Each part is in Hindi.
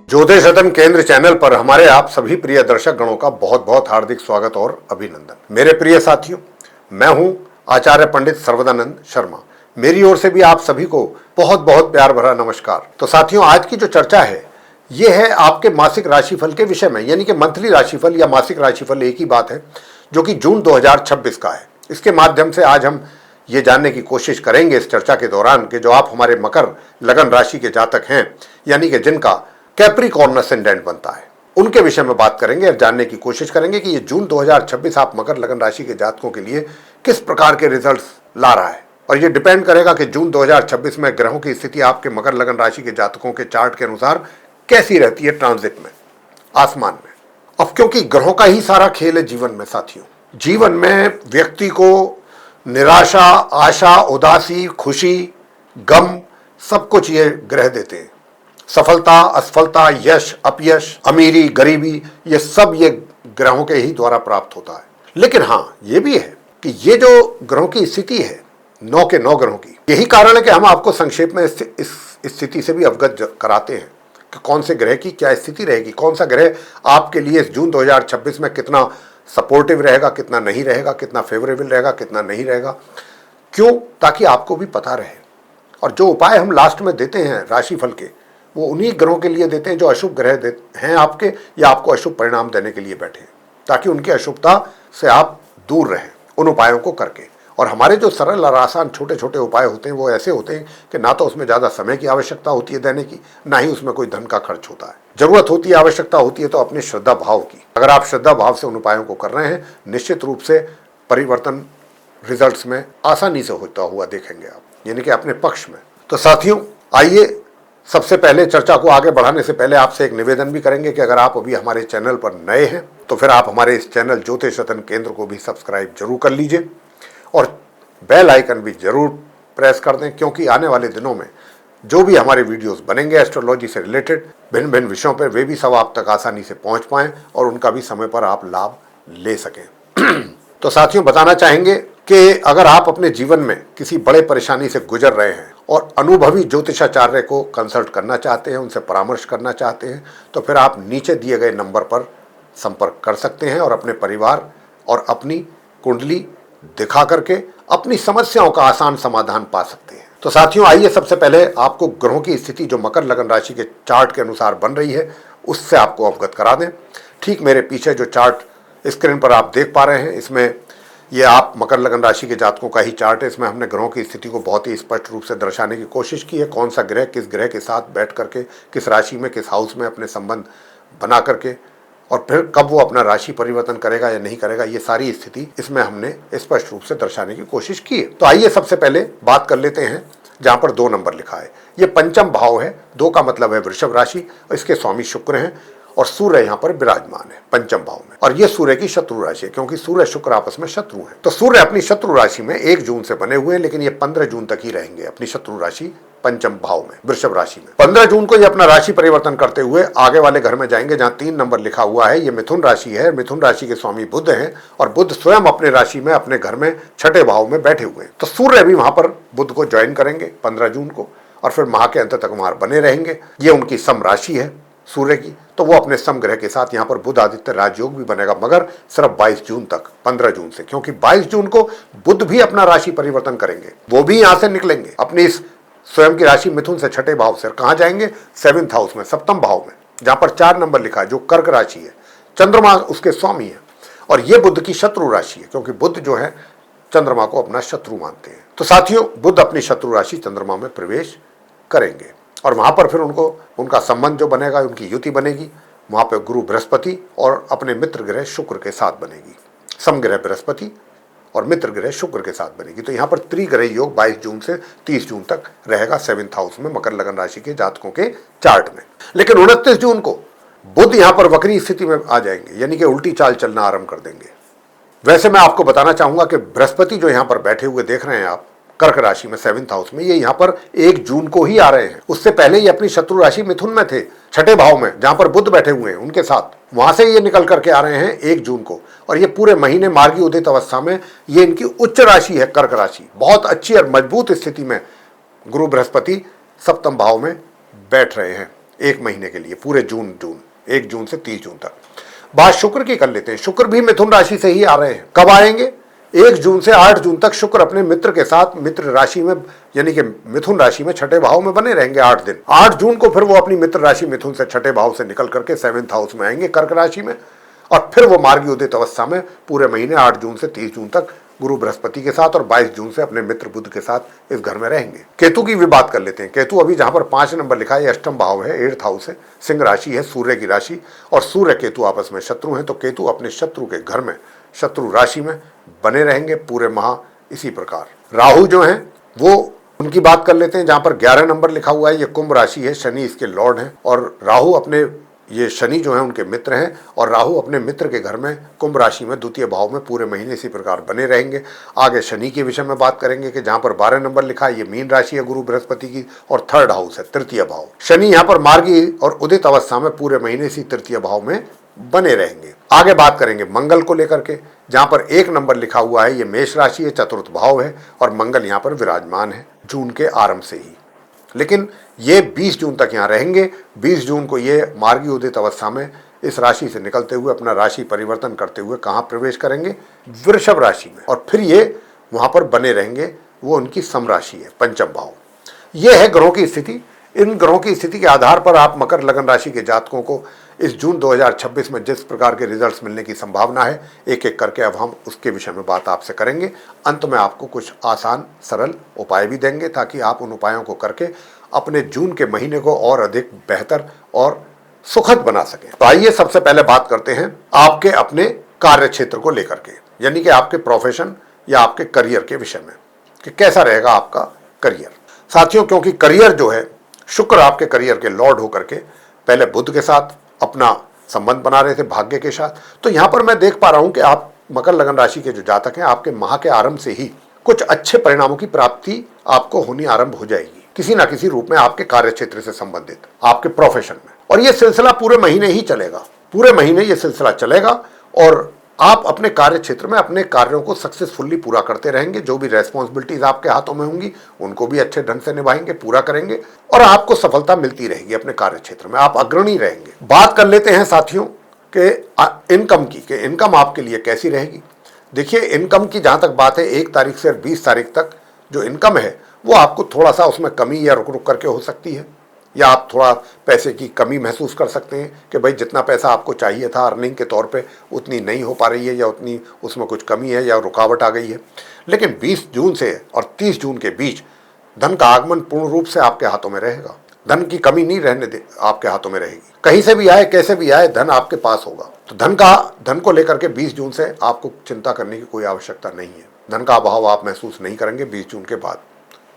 ज्योतिष सदन केंद्र चैनल पर हमारे आप सभी प्रिय दर्शक गणों का बहुत बहुत हार्दिक स्वागत और अभिनंदन। मेरे प्रिय साथियों, मैं हूं आचार्य पंडित सर्वदानंद शर्मा। मेरी ओर से भी आप सभी को बहुत बहुत प्यार भरा नमस्कार। तो साथियों, आज की जो चर्चा है ये है आपके मासिक राशिफल के विषय में, यानी कि मंथली राशिफल या मासिक राशिफल एक ही बात है, जो कि जून 2026 का है। इसके माध्यम से आज हम ये जानने की कोशिश करेंगे इस चर्चा के दौरान कि जो आप हमारे मकर लगन राशि के जातक हैं, यानी कि जिनका कैप्रिकॉर्न असेंडेंट बनता है, उनके विषय में बात करेंगे और जानने की कोशिश करेंगे कि ये जून 2026 आप मकर लगन राशि के जातकों के लिए किस प्रकार के रिजल्ट्स ला रहा है। और ये डिपेंड करेगा कि जून 2026 में ग्रहों की स्थिति आपके मकर लगन राशि के जातकों के चार्ट के अनुसार कैसी रहती है ट्रांजिट में, आसमान में। अब क्योंकि ग्रहों का ही सारा खेल है जीवन में साथियों, जीवन में व्यक्ति को निराशा, आशा, उदासी, खुशी, गम, सब कुछ ये ग्रह देते हैं। सफलता, असफलता, यश, अपयश, अमीरी, गरीबी, ये सब ये ग्रहों के ही द्वारा प्राप्त होता है। लेकिन हाँ, ये भी है कि ये जो ग्रहों की स्थिति है, 9 के 9 ग्रहों की, यही कारण है कि हम आपको संक्षेप में इस स्थिति से भी अवगत कराते हैं कि कौन से ग्रह की क्या स्थिति रहेगी, कौन सा ग्रह आपके लिए इस जून 2026 में कितना सपोर्टिव रहेगा, कितना नहीं रहेगा, कितना फेवरेबल रहेगा, कितना नहीं रहेगा। क्यों? ताकि आपको भी पता रहे। और जो उपाय हम लास्ट में देते हैं राशिफल के, वो उन्हीं ग्रहों के लिए देते हैं जो अशुभ ग्रह हैं आपके, या आपको अशुभ परिणाम देने के लिए बैठे हैं, ताकि उनकी अशुभता से आप दूर रहें उन उपायों को करके। और हमारे जो सरल और आसान छोटे छोटे उपाय होते हैं वो ऐसे होते हैं कि ना तो उसमें ज़्यादा समय की आवश्यकता होती है देने की, ना ही उसमें कोई धन का खर्च होता है। जरूरत होती है, आवश्यकता होती है तो अपनी श्रद्धा भाव की। अगर आप श्रद्धा भाव से उन उपायों को कर रहे हैं, निश्चित रूप से परिवर्तन रिजल्ट्स में आसानी से होता हुआ देखेंगे आप, यानी कि अपने पक्ष में। तो साथियों, आइए सबसे पहले चर्चा को आगे बढ़ाने से पहले आपसे एक निवेदन भी करेंगे कि अगर आप अभी हमारे चैनल पर नए हैं तो फिर आप हमारे इस चैनल ज्योतिष सदन केंद्र को भी सब्सक्राइब जरूर कर लीजिए और बेल आइकन भी जरूर प्रेस कर दें, क्योंकि आने वाले दिनों में जो भी हमारे वीडियोस बनेंगे एस्ट्रोलॉजी से रिलेटेड भिन्न भिन्न विषयों पर, वे भी सब आप तक आसानी से पहुंच पाएं और उनका भी समय पर आप लाभ ले सकें। तो साथियों, बताना चाहेंगे कि अगर आप अपने जीवन में किसी बड़े परेशानी से गुजर रहे हैं और अनुभवी ज्योतिषाचार्य को कंसल्ट करना चाहते हैं, उनसे परामर्श करना चाहते हैं, तो फिर आप नीचे दिए गए नंबर पर संपर्क कर सकते हैं और अपने परिवार और अपनी कुंडली दिखा करके अपनी समस्याओं का आसान समाधान पा सकते हैं। तो साथियों, आइए सबसे पहले आपको ग्रहों की स्थिति जो मकर लगन राशि के चार्ट के अनुसार बन रही है उससे आपको अवगत करा दें। ठीक मेरे पीछे जो चार्ट स्क्रीन पर आप देख पा रहे हैं, इसमें ये आप मकर लगन राशि के जातकों का ही चार्ट है। इसमें हमने ग्रहों की स्थिति को बहुत ही स्पष्ट रूप से दर्शाने की कोशिश की है, कौन सा ग्रह किस ग्रह के साथ बैठ करके किस राशि में, किस हाउस में अपने संबंध बना करके, और फिर कब वो अपना राशि परिवर्तन करेगा या नहीं करेगा, ये सारी स्थिति इसमें हमने स्पष्ट रूप से दर्शाने की कोशिश की है। तो आइए सबसे पहले बात कर लेते हैं जहां पर 2 नंबर लिखा है। ये पंचम भाव है, 2 का मतलब है वृषभ राशि, और इसके स्वामी शुक्र हैं और सूर्य यहाँ पर विराजमान है पंचम भाव में। और ये सूर्य की शत्रु राशि है, क्योंकि सूर्य शुक्र आपस में शत्रु हैं। तो सूर्य अपनी शत्रु राशि में 1 जून से बने हुए हैं, लेकिन ये 15 जून तक ही रहेंगे अपनी शत्रु राशि पंचम भाव में, वृषभ राशि में। 15 जून को ये अपना राशि परिवर्तन करते हुए आगे वाले घर में जाएंगे जहां 3 नंबर लिखा हुआ है। ये मिथुन राशि है, मिथुन राशि के स्वामी बुध हैं और बुध स्वयं अपने राशि में अपने घर में 6ठे भाव में बैठे हुए हैं। तो सूर्य भी वहां पर बुध को ज्वाइन करेंगे 15 जून को और फिर माह के अंत तक वहां बने रहेंगे। ये उनकी सम राशि है सूर्य की, तो वो अपने सम ग्रह के साथ यहाँ पर बुध आदित्य राजयोग भी बनेगा, मगर सिर्फ 22 जून तक, 15 जून से, क्योंकि 22 जून को बुध भी अपना राशि परिवर्तन करेंगे। वो भी यहाँ से निकलेंगे अपनी इस स्वयं की राशि मिथुन से 6ठे भाव से। कहाँ जाएंगे? 7th हाउस में, 7म भाव में, जहां पर 4 नंबर लिखा है, जो कर्क राशि है। चंद्रमा उसके स्वामी है और ये बुध की शत्रु राशि है, क्योंकि बुध जो है चंद्रमा को अपना शत्रु मानते हैं। तो साथियों, बुध अपनी शत्रु राशि चंद्रमा में प्रवेश करेंगे और वहां पर फिर उनका संबंध जो बनेगा, उनकी युति बनेगी वहां पर गुरु बृहस्पति और अपने मित्र ग्रह शुक्र के साथ बनेगी। समग्रह बृहस्पति और मित्र ग्रह शुक्र के साथ बनेगी। तो यहाँ पर त्रिग्रह योग 22 जून से 30 जून तक रहेगा 7th हाउस में मकर लगन राशि के जातकों के चार्ट में। लेकिन 29 जून को बुध यहाँ पर वक्री स्थिति में आ जाएंगे, यानी कि उल्टी चाल चलना आरंभ कर देंगे। वैसे मैं आपको बताना चाहूंगा कि बृहस्पति जो यहाँ पर बैठे हुए देख रहे हैं आप कर्क राशि में 7th हाउस में, ये यहाँ पर 1 जून को ही आ रहे हैं। उससे पहले ये अपनी शत्रु राशि मिथुन में थे, 6ठे भाव में, जहां पर बुध बैठे हुए हैं उनके साथ। वहां से ये निकल करके आ रहे हैं 1 जून को, और ये पूरे महीने मार्गी उदित अवस्था में ये इनकी उच्च राशि है कर्क राशि। बहुत अच्छी और मजबूत स्थिति में गुरु बृहस्पति 7म भाव में बैठ रहे हैं एक महीने के लिए, पूरे जून 1 जून से 30 जून तक। बात शुक्र की कर लेते हैं। शुक्र भी मिथुन राशि से ही आ रहे हैं। कब आएंगे? 1 जून से 8 जून तक शुक्र अपने मित्र के साथ मित्र राशि में यानी कि मिथुन राशि में छठे भाव में बने रहेंगे 8 दिन। 8 जून को फिर वो अपनी मित्र राशि मिथुन से छठे भाव से निकल करके 7th हाउस में आएंगे, कर्क राशि में, और फिर वो मार्गी उदित अवस्था में पूरे महीने 8 जून से 30 जून तक गुरु बृहस्पति के साथ और 22 जून से अपने मित्र बुध के साथ इस घर में रहेंगे। केतु की भी बात कर लेते हैं। केतु अभी जहां पर 5 नंबर लिखा है, अष्टम भाव है, 8th हाउस है, सिंह राशि है, सूर्य की राशि, और सूर्य केतु आपस में शत्रु हैं, तो केतु अपने शत्रु के घर में, शत्रु राशि में बने रहेंगे पूरे माह। इसी प्रकार राहु जो है वो, उनकी बात कर लेते हैं। जहां पर 11 नंबर लिखा हुआ है, ये कुंभ राशि है, शनि इसके लॉर्ड हैं, और राहु अपने, ये शनि जो है उनके मित्र हैं, और राहु अपने मित्र के घर में कुंभ राशि में द्वितीय भाव में पूरे महीने इसी प्रकार बने रहेंगे। आगे शनि के विषय में बात करेंगे कि जहां पर 12 नंबर लिखा है, ये मीन राशि है गुरु बृहस्पति की, और 3rd हाउस है, तृतीय भाव। शनि यहाँ पर मार्गी और उदित अवस्था में पूरे महीने इसी तृतीय भाव में बने रहेंगे। आगे बात करेंगे मंगल को लेकर के, जहां पर 1 नंबर लिखा हुआ है, ये मेष राशि है, 4th भाव है, और मंगल यहाँ पर विराजमान है जून के आरंभ से ही। लेकिन ये 20 जून तक यहाँ रहेंगे। 20 जून को ये मार्गी उदित अवस्था में इस राशि से निकलते हुए अपना राशि परिवर्तन करते हुए कहाँ प्रवेश करेंगे? वृषभ राशि में, और फिर ये वहाँ पर बने रहेंगे। वो उनकी सम राशि है, पंचम भाव। ये है ग्रहों की स्थिति। इन ग्रहों की स्थिति के आधार पर आप मकर लगन राशि के जातकों को इस जून 2026 में जिस प्रकार के रिजल्ट्स मिलने की संभावना है, एक एक करके अब हम उसके विषय में बात आपसे करेंगे। अंत में आपको कुछ आसान सरल उपाय भी देंगे ताकि आप उन उपायों को करके अपने जून के महीने को और अधिक बेहतर और सुखद बना सकें। तो आइए सबसे पहले बात करते हैं आपके अपने कार्य क्षेत्र को लेकर के, यानी कि आपके प्रोफेशन या आपके करियर के विषय में, कि कैसा रहेगा आपका करियर। साथियों, क्योंकि करियर जो है, शुक्र आपके करियर के लॉर्ड होकर के पहले बुध के साथ अपना संबंध बना रहे थे, भाग्य के साथ, तो यहां पर मैं देख पा रहा हूं कि आप मकर लगन राशि के जो जातक हैं, आपके माह के आरंभ से ही कुछ अच्छे परिणामों की प्राप्ति आपको होनी आरंभ हो जाएगी, किसी ना किसी रूप में आपके कार्य क्षेत्र से संबंधित, आपके प्रोफेशन में। और यह सिलसिला पूरे महीने ही चलेगा, पूरे महीने यह सिलसिला चलेगा, और आप अपने कार्य क्षेत्र में अपने कार्यों को सक्सेसफुली पूरा करते रहेंगे। जो भी रेस्पॉन्सिबिलिटीज आपके हाथों में होंगी उनको भी अच्छे ढंग से निभाएंगे, पूरा करेंगे, और आपको सफलता मिलती रहेगी अपने कार्य क्षेत्र में, आप अग्रणी रहेंगे। बात कर लेते हैं साथियों कि इनकम की, कि इनकम आपके लिए कैसी रहेगी। देखिए, इनकम की जहां तक बात है, 1 तारीख से 20 तारीख तक जो इनकम है वो आपको थोड़ा सा उसमें कमी या रुक रुक करके हो सकती है, या आप थोड़ा पैसे की कमी महसूस कर सकते हैं कि भाई जितना पैसा आपको चाहिए था अर्निंग के तौर पे उतनी नहीं हो पा रही है, या उतनी उसमें कुछ कमी है या रुकावट आ गई है। लेकिन 20 जून से और 30 जून के बीच धन का आगमन पूर्ण रूप से आपके हाथों में रहेगा। धन की कमी नहीं रहने दे, आपके हाथों में रहेगी। कहीं से भी आए, कैसे भी आए, धन आपके पास होगा। तो धन को लेकर के 20 जून से आपको चिंता करने की कोई आवश्यकता नहीं है। धन का अभाव आप महसूस नहीं करेंगे 20 जून के बाद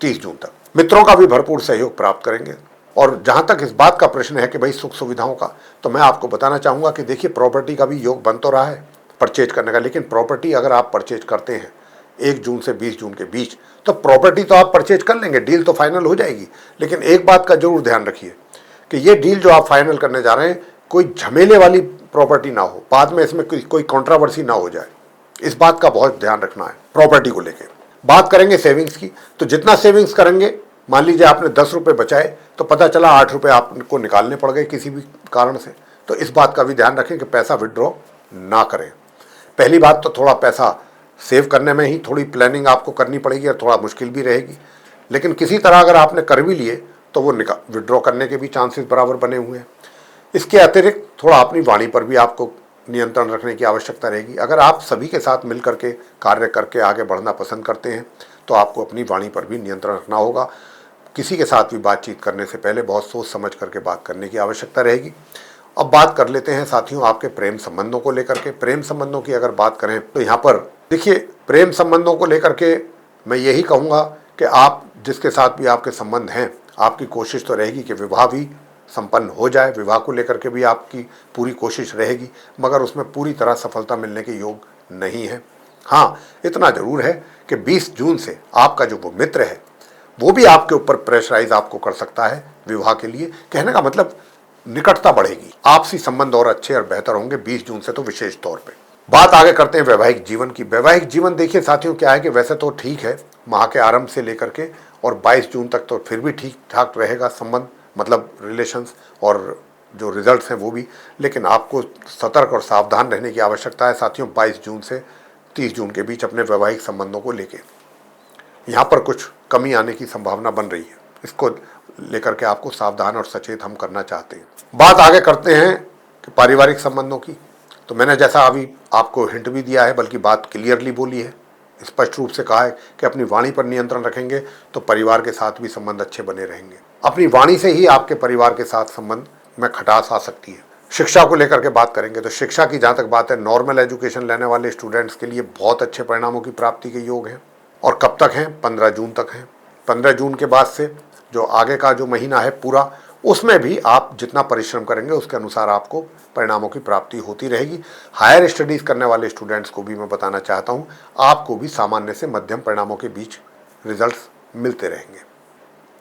30 जून तक। मित्रों का भी भरपूर सहयोग प्राप्त करेंगे। और जहां तक इस बात का प्रश्न है कि भाई सुख सुविधाओं का, तो मैं आपको बताना चाहूंगा कि देखिए, प्रॉपर्टी का भी योग बन तो रहा है परचेज करने का, लेकिन प्रॉपर्टी अगर आप परचेज करते हैं 1 जून से 20 जून के बीच, तो प्रॉपर्टी तो आप परचेज कर लेंगे, डील तो फाइनल हो जाएगी। लेकिन एक बात का जरूर ध्यान रखिए कि ये डील जो आप फाइनल करने जा रहे हैं, कोई झमेले वाली प्रॉपर्टी ना हो, बाद में इसमें कोई कंट्रोवर्सी ना हो जाए। इस बात का बहुत ध्यान रखना है प्रॉपर्टी को लेकर। बात करेंगे सेविंग्स की, तो जितना सेविंग्स करेंगे, मान लीजिए आपने 10 रुपये बचाए तो पता चला 8 रुपये आपको निकालने पड़ गए किसी भी कारण से, तो इस बात का भी ध्यान रखें कि पैसा विड्रॉ ना करें। पहली बात तो थोड़ा पैसा सेव करने में ही थोड़ी प्लानिंग आपको करनी पड़ेगी और थोड़ा मुश्किल भी रहेगी, लेकिन किसी तरह अगर आपने कर भी लिए तो वो विड्रॉ करने के भी चांसेस बराबर बने हुए हैं। इसके अतिरिक्त थोड़ा अपनी वाणी पर भी आपको नियंत्रण रखने की आवश्यकता रहेगी। अगर आप सभी के साथ मिल करके कार्य करके आगे बढ़ना पसंद करते हैं तो आपको अपनी वाणी पर भी नियंत्रण रखना होगा। किसी के साथ भी बातचीत करने से पहले बहुत सोच समझ करके बात करने की आवश्यकता रहेगी। अब बात कर लेते हैं साथियों आपके प्रेम संबंधों को लेकर के। प्रेम संबंधों की अगर बात करें तो यहाँ पर देखिए, प्रेम संबंधों को लेकर के मैं यही कहूँगा कि आप जिसके साथ भी आपके संबंध हैं, आपकी कोशिश तो रहेगी कि विवाह भी संपन्न हो जाए। विवाह को लेकर के भी आपकी पूरी कोशिश रहेगी, मगर उसमें पूरी तरह सफलता मिलने के योग नहीं है। हाँ, इतना जरूर है कि 20 जून से आपका जो वो मित्र है वो भी आपके ऊपर प्रेशराइज आपको कर सकता है विवाह के लिए। कहने का मतलब निकटता बढ़ेगी, आपसी संबंध और अच्छे और बेहतर होंगे 20 जून से तो विशेष तौर पे। बात आगे करते हैं वैवाहिक जीवन की। वैवाहिक जीवन देखिए साथियों, क्या है कि वैसे तो ठीक है, माह के आरंभ से लेकर के और 22 जून तक तो फिर भी ठीक ठाक रहेगा संबंध मतलब रिलेशंस और जो रिजल्ट्स हैं वो भी, लेकिन आपको सतर्क और सावधान रहने की आवश्यकता है साथियों 22 जून से 30 जून के बीच अपने वैवाहिक संबंधों को लेकर। यहाँ पर कुछ कमी आने की संभावना बन रही है, इसको लेकर के आपको सावधान और सचेत हम करना चाहते हैं। बात आगे करते हैं कि पारिवारिक संबंधों की। तो मैंने जैसा अभी आपको हिंट भी दिया है, बल्कि बात क्लियरली बोली है, स्पष्ट रूप से कहा है कि अपनी वाणी पर नियंत्रण रखेंगे तो परिवार के साथ भी संबंध अच्छे बने रहेंगे। अपनी वाणी से ही आपके परिवार के साथ संबंध में खटास आ सकती है। शिक्षा को लेकर के बात करेंगे तो शिक्षा की जहाँ तक बात है, नॉर्मल एजुकेशन लेने वाले स्टूडेंट्स के लिए बहुत अच्छे परिणामों की प्राप्ति के योग हैं। और कब तक हैं? 15 जून तक हैं। 15 जून के बाद से जो आगे का जो महीना है पूरा, उसमें भी आप जितना परिश्रम करेंगे उसके अनुसार आपको परिणामों की प्राप्ति होती रहेगी। हायर स्टडीज़ करने वाले स्टूडेंट्स को भी मैं बताना चाहता हूँ, आपको भी सामान्य से मध्यम परिणामों के बीच रिजल्ट्स मिलते रहेंगे।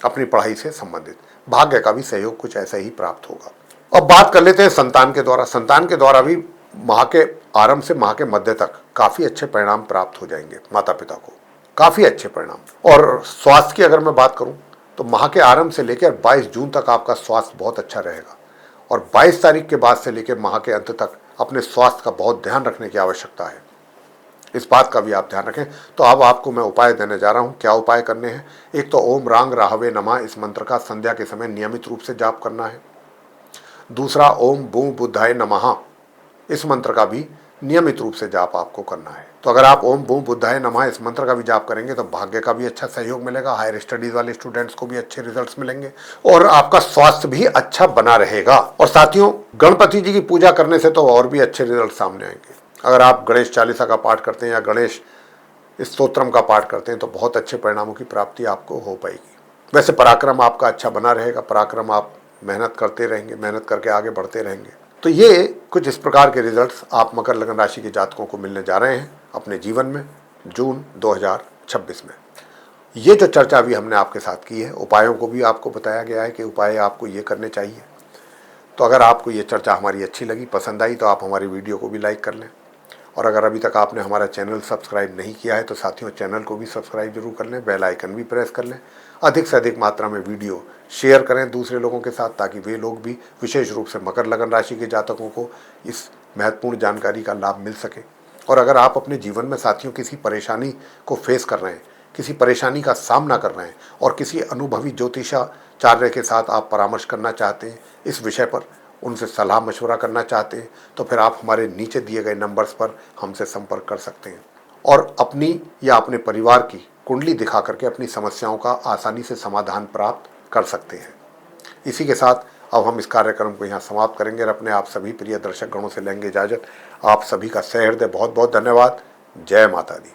अपनी पढ़ाई से संबंधित भाग्य का भी सहयोग कुछ ऐसा ही प्राप्त होगा। अब बात कर लेते हैं संतान के द्वारा। संतान के द्वारा भी माह के आरंभ से माह के मध्य तक काफ़ी अच्छे परिणाम प्राप्त हो जाएंगे माता पिता को, काफ़ी अच्छे परिणाम। और स्वास्थ्य की अगर मैं बात करूं तो माह के आरंभ से लेकर 22 जून तक आपका स्वास्थ्य बहुत अच्छा रहेगा। और 22 तारीख के बाद से लेकर माह के अंत तक अपने स्वास्थ्य का बहुत ध्यान रखने की आवश्यकता है, इस बात का भी आप ध्यान रखें। तो अब आपको मैं उपाय देने जा रहा हूं। क्या उपाय करने हैं? एक तो ओम रांग राहवे नमः, इस मंत्र का संध्या के समय नियमित रूप से जाप करना है। दूसरा ओम बूं बुद्धाय नमः, इस मंत्र का भी नियमित रूप से जाप आपको करना है। तो अगर आप ओम बूं बुद्धाय नमः इस मंत्र का भी जाप करेंगे तो भाग्य का भी अच्छा सहयोग मिलेगा, हायर स्टडीज वाले स्टूडेंट्स को भी अच्छे रिजल्ट्स मिलेंगे और आपका स्वास्थ्य भी अच्छा बना रहेगा। और साथियों, गणपति जी की पूजा करने से तो और भी अच्छे रिजल्ट सामने आएंगे। अगर आप गणेश चालीसा का पाठ करते हैं या गणेश स्तोत्रम का पाठ करते हैं तो बहुत अच्छे परिणामों की प्राप्ति आपको हो पाएगी। वैसे पराक्रम आपका अच्छा बना रहेगा, पराक्रम आप मेहनत करते रहेंगे, मेहनत करके आगे बढ़ते रहेंगे। तो ये कुछ इस प्रकार के रिजल्ट्स आप मकर लगन राशि के जातकों को मिलने जा रहे हैं अपने जीवन में जून 2026 में। ये जो चर्चा भी हमने आपके साथ की है, उपायों को भी आपको बताया गया है कि उपाय आपको ये करने चाहिए। तो अगर आपको ये चर्चा हमारी अच्छी लगी, पसंद आई, तो आप हमारी वीडियो को भी लाइक कर लें। और अगर अभी तक आपने हमारा चैनल सब्सक्राइब नहीं किया है तो साथियों चैनल को भी सब्सक्राइब जरूर कर लें, बेल आइकन भी प्रेस कर लें। अधिक से अधिक मात्रा में वीडियो शेयर करें दूसरे लोगों के साथ, ताकि वे लोग भी, विशेष रूप से मकर लगन राशि के जातकों को, इस महत्वपूर्ण जानकारी का लाभ मिल सके। और अगर आप अपने जीवन में साथियों किसी परेशानी को फेस कर रहे हैं, किसी परेशानी का सामना कर रहे हैं और किसी अनुभवी ज्योतिषाचार्य के साथ आप परामर्श करना चाहते हैं, इस विषय पर उनसे सलाह मशवरा करना चाहते हैं, तो फिर आप हमारे नीचे दिए गए नंबर्स पर हमसे संपर्क कर सकते हैं और अपनी या अपने परिवार की कुंडली दिखा करके अपनी समस्याओं का आसानी से समाधान प्राप्त कर सकते हैं। इसी के साथ अब हम इस कार्यक्रम को यहाँ समाप्त करेंगे और अपने आप सभी प्रिय दर्शक गणों से लेंगे इजाजत। आप सभी का सहृदय बहुत बहुत धन्यवाद। जय माता दी।